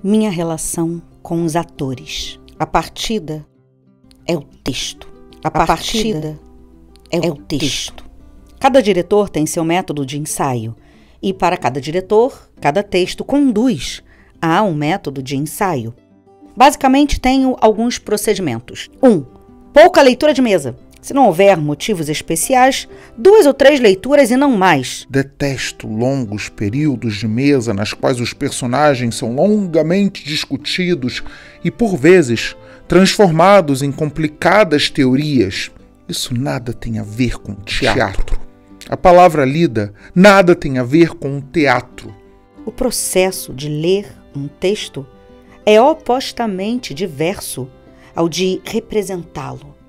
Minha relação com os atores. A partida é o texto. A partida é o texto. Cada diretor tem seu método de ensaio. E para cada diretor, cada texto conduz a um método de ensaio. Basicamente, tenho alguns procedimentos. 1. Pouca leitura de mesa. Se não houver motivos especiais, 2 ou 3 leituras e não mais. Detesto longos períodos de mesa nas quais os personagens são longamente discutidos e, por vezes, transformados em complicadas teorias. Isso nada tem a ver com teatro. A palavra lida nada tem a ver com o teatro. O processo de ler um texto é opostamente diverso ao de representá-lo.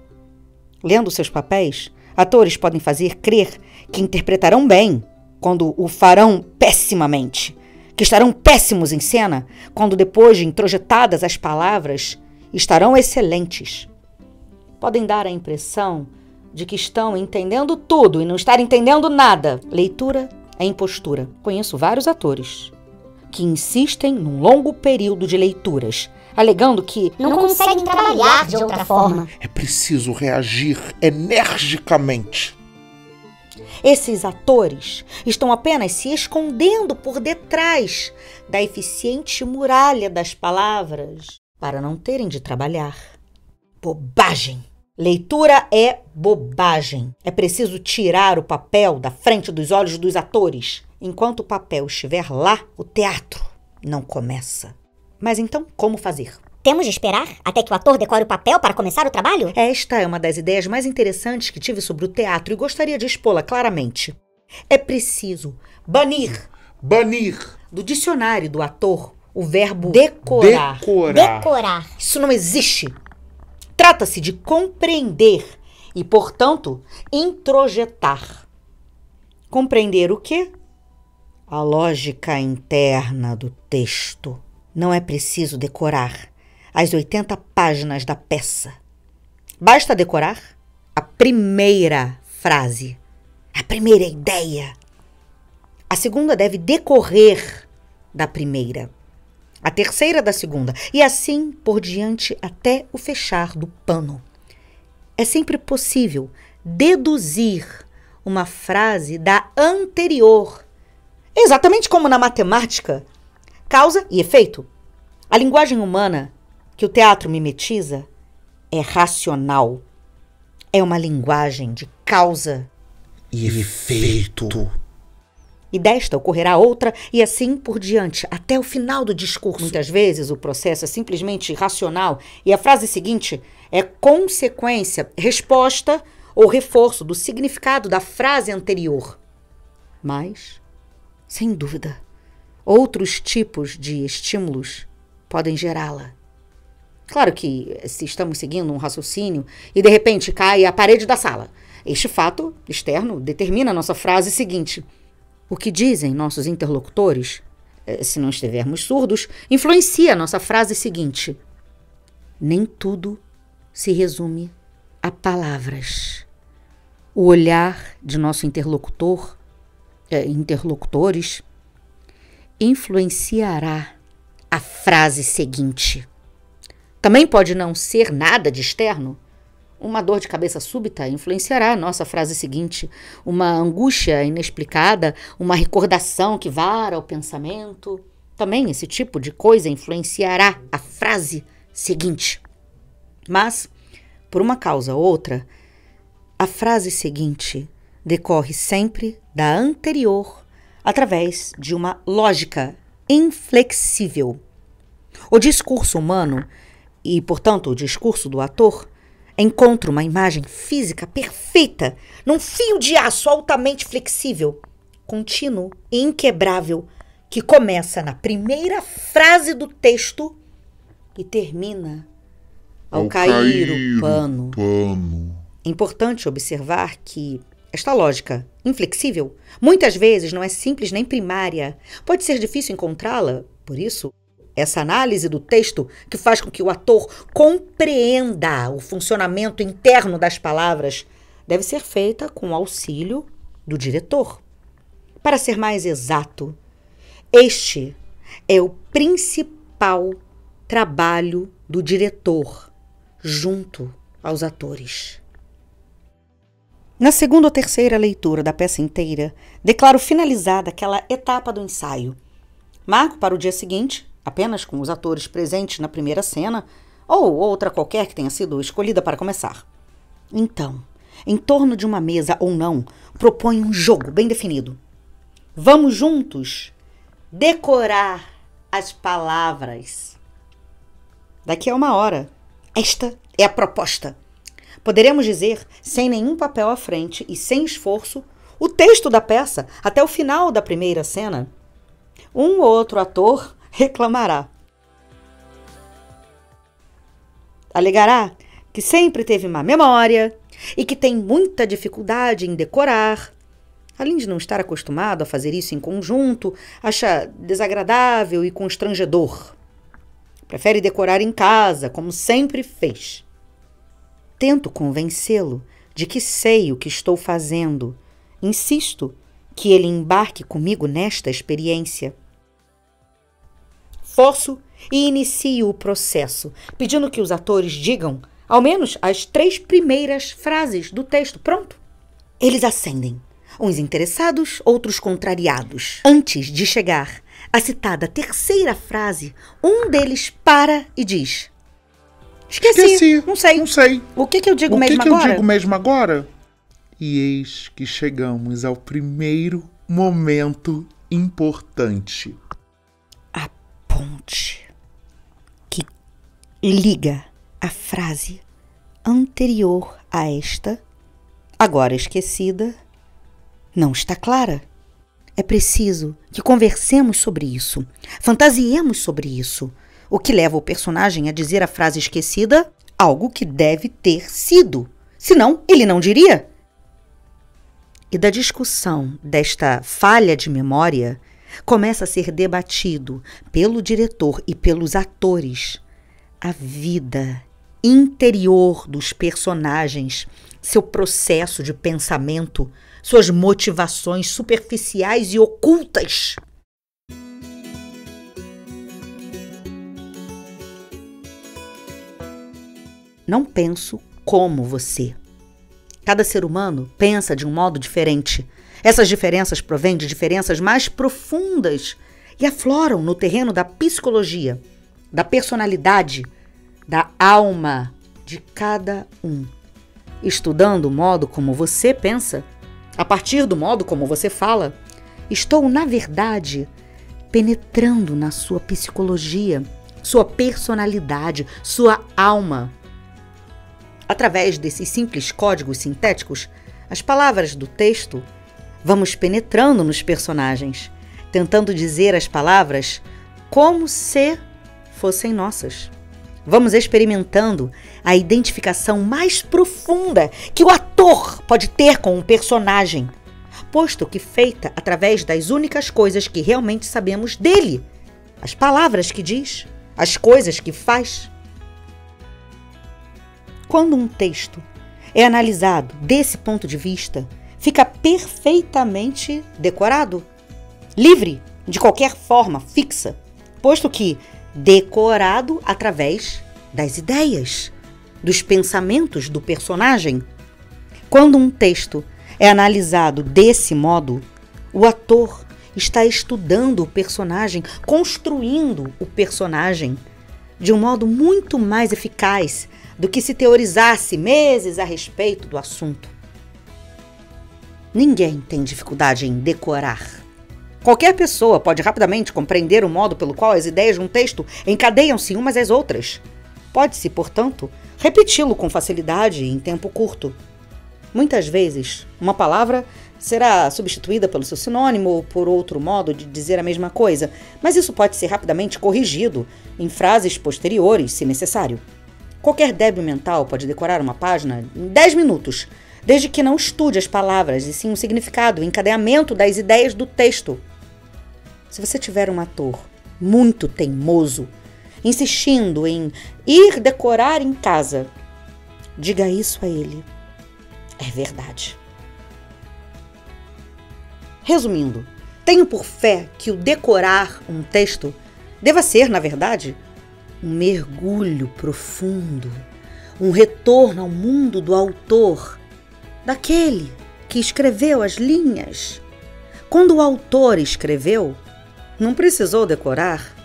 Lendo seus papéis, atores podem fazer crer que interpretarão bem quando o farão pessimamente, que estarão péssimos em cena quando, depois de introjetadas as palavras, estarão excelentes. Podem dar a impressão de que estão entendendo tudo e não estar entendendo nada. Leitura é impostura. Conheço vários atores que insistem num longo período de leituras, alegando que não conseguem trabalhar de outra forma. É preciso reagir energicamente. Esses atores estão apenas se escondendo por detrás da eficiente muralha das palavras para não terem de trabalhar. Bobagem! Leitura é bobagem. É preciso tirar o papel da frente dos olhos dos atores. Enquanto o papel estiver lá, o teatro não começa. Mas então, como fazer? Temos de esperar até que o ator decore o papel para começar o trabalho? Esta é uma das ideias mais interessantes que tive sobre o teatro e gostaria de expô-la claramente. É preciso banir do dicionário do ator o verbo decorar. Decorar. Isso não existe. Trata-se de compreender e, portanto, introjetar. Compreender o quê? A lógica interna do texto. Não é preciso decorar as 80 páginas da peça. Basta decorar a primeira frase, a primeira ideia. A segunda deve decorrer da primeira, a terceira da segunda, e assim por diante até o fechar do pano. É sempre possível deduzir uma frase da anterior, exatamente como na matemática. Causa e efeito. A linguagem humana que o teatro mimetiza é racional. É uma linguagem de causa e efeito. E desta ocorrerá outra e assim por diante, até o final do discurso. Muitas vezes o processo é simplesmente racional e a frase seguinte é consequência, resposta ou reforço do significado da frase anterior. Mas, sem dúvida, outros tipos de estímulos podem gerá-la. Claro que, se estamos seguindo um raciocínio e de repente cai a parede da sala, este fato externo determina a nossa frase seguinte. O que dizem nossos interlocutores, se não estivermos surdos, influencia a nossa frase seguinte. Nem tudo se resume a palavras. O olhar de nosso interlocutores influenciará a frase seguinte. Também pode não ser nada de externo. Uma dor de cabeça súbita influenciará a nossa frase seguinte. Uma angústia inexplicada, uma recordação que vara o pensamento. Também esse tipo de coisa influenciará a frase seguinte. Mas, por uma causa ou outra, a frase seguinte decorre sempre da anterior através de uma lógica inflexível. O discurso humano, e, portanto, o discurso do ator, encontra uma imagem física perfeita num fio de aço altamente flexível, contínuo e inquebrável, que começa na primeira frase do texto e termina ao cair o pano. É importante observar que esta lógica inflexível muitas vezes não é simples nem primária. Pode ser difícil encontrá-la, por isso, essa análise do texto que faz com que o ator compreenda o funcionamento interno das palavras deve ser feita com o auxílio do diretor. Para ser mais exato, este é o principal principal trabalho do diretor junto aos atores. Na segunda ou terceira leitura da peça inteira, declaro finalizada aquela etapa do ensaio. Marco para o dia seguinte, apenas com os atores presentes na primeira cena, ou outra qualquer que tenha sido escolhida para começar. Então, em torno de uma mesa ou não, proponho um jogo bem definido. Vamos juntos decorar as palavras. Daqui a 1 hora, esta é a proposta. Poderemos dizer, sem nenhum papel à frente e sem esforço, o texto da peça até o final da primeira cena. Um ou outro ator reclamará. Alegará que sempre teve má memória e que tem muita dificuldade em decorar. Além de não estar acostumado a fazer isso em conjunto, acha desagradável e constrangedor. Prefere decorar em casa, como sempre fez. Tento convencê-lo de que sei o que estou fazendo. Insisto que ele embarque comigo nesta experiência. Forço e inicio o processo, pedindo que os atores digam, ao menos, as 3 primeiras frases do texto. Pronto. Eles acendem, uns interessados, outros contrariados. Antes de chegar à citada terceira frase, um deles para e diz: Esqueci. Não sei. O que eu digo mesmo agora? O que eu digo mesmo agora? E eis que chegamos ao primeiro momento importante. A ponte que liga a frase anterior a esta, agora esquecida, não está clara. É preciso que conversemos sobre isso, fantasiemos sobre isso, o que leva o personagem a dizer a frase esquecida algo que deve ter sido, senão ele não diria. E da discussão desta falha de memória começa a ser debatido pelo diretor e pelos atores a vida interior dos personagens, seu processo de pensamento, suas motivações superficiais e ocultas. Não penso como você. Cada ser humano pensa de um modo diferente. Essas diferenças provêm de diferenças mais profundas e afloram no terreno da psicologia, da personalidade, da alma de cada um. Estudando o modo como você pensa, a partir do modo como você fala, estou, na verdade, penetrando na sua psicologia, sua personalidade, sua alma. Através desses simples códigos sintéticos, as palavras do texto, vamos penetrando nos personagens, tentando dizer as palavras como se fossem nossas. Vamos experimentando a identificação mais profunda que o ator pode ter com um personagem, posto que feita através das únicas coisas que realmente sabemos dele, as palavras que diz, as coisas que faz. Quando um texto é analisado desse ponto de vista, fica perfeitamente decorado, livre de qualquer forma fixa, posto que decorado através das ideias, dos pensamentos do personagem. Quando um texto é analisado desse modo, o ator está estudando o personagem, construindo o personagem de um modo muito mais eficaz do que se teorizasse meses a respeito do assunto. Ninguém tem dificuldade em decorar. Qualquer pessoa pode rapidamente compreender o modo pelo qual as ideias de um texto encadeiam-se umas às outras. Pode-se, portanto, repeti-lo com facilidade e em tempo curto. Muitas vezes, uma palavra será substituída pelo seu sinônimo ou por outro modo de dizer a mesma coisa, mas isso pode ser rapidamente corrigido em frases posteriores, se necessário. Qualquer débil mental pode decorar uma página em 10 minutos, desde que não estude as palavras e sim o significado e encadeamento das ideias do texto. Se você tiver um ator muito teimoso, insistindo em ir decorar em casa, diga isso a ele. É verdade. Resumindo, tenho por fé que o decorar um texto deva ser, na verdade, um mergulho profundo, um retorno ao mundo do autor, daquele que escreveu as linhas. Quando o autor escreveu, não precisou decorar.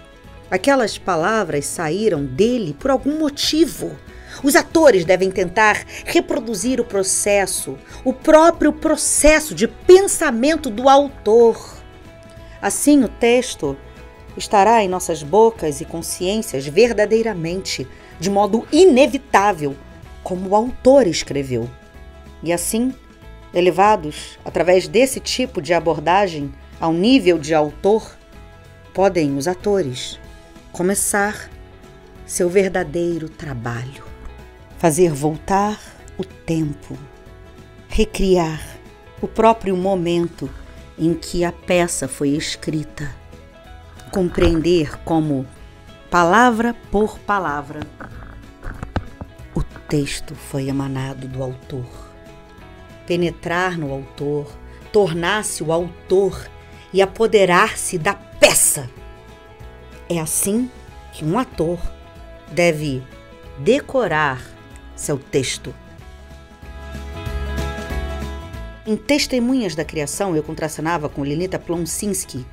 Aquelas palavras saíram dele por algum motivo. Os atores devem tentar reproduzir o próprio processo de pensamento do autor. Assim, o texto estará em nossas bocas e consciências verdadeiramente, de modo inevitável, como o autor escreveu. E assim, elevados através desse tipo de abordagem ao nível de autor, podem os atores começar seu verdadeiro trabalho. Fazer voltar o tempo, recriar o próprio momento em que a peça foi escrita, compreender como, palavra por palavra, o texto foi emanado do autor, penetrar no autor, tornar-se o autor e apoderar-se da peça. É assim que um ator deve decorar seu texto. Em Testemunhas da Criação, eu contracenava com Lenita Plonczynski,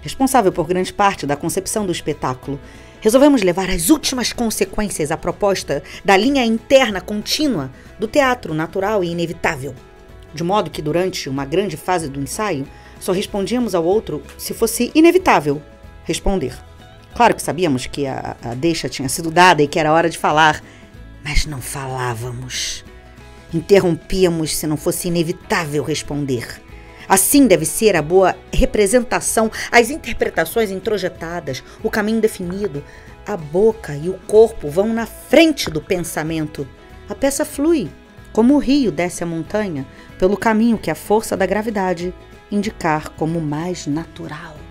responsável por grande parte da concepção do espetáculo. Resolvemos levar às últimas consequências a proposta da linha interna contínua do teatro natural e inevitável, de modo que durante uma grande fase do ensaio só respondíamos ao outro se fosse inevitável responder. Claro que sabíamos que a deixa tinha sido dada e que era hora de falar, mas não falávamos. Interrompíamos se não fosse inevitável responder. Assim deve ser a boa representação, as interpretações introjetadas, o caminho definido. A boca e o corpo vão na frente do pensamento. A peça flui, como o rio desce a montanha, pelo caminho que a força da gravidade indicar como mais natural.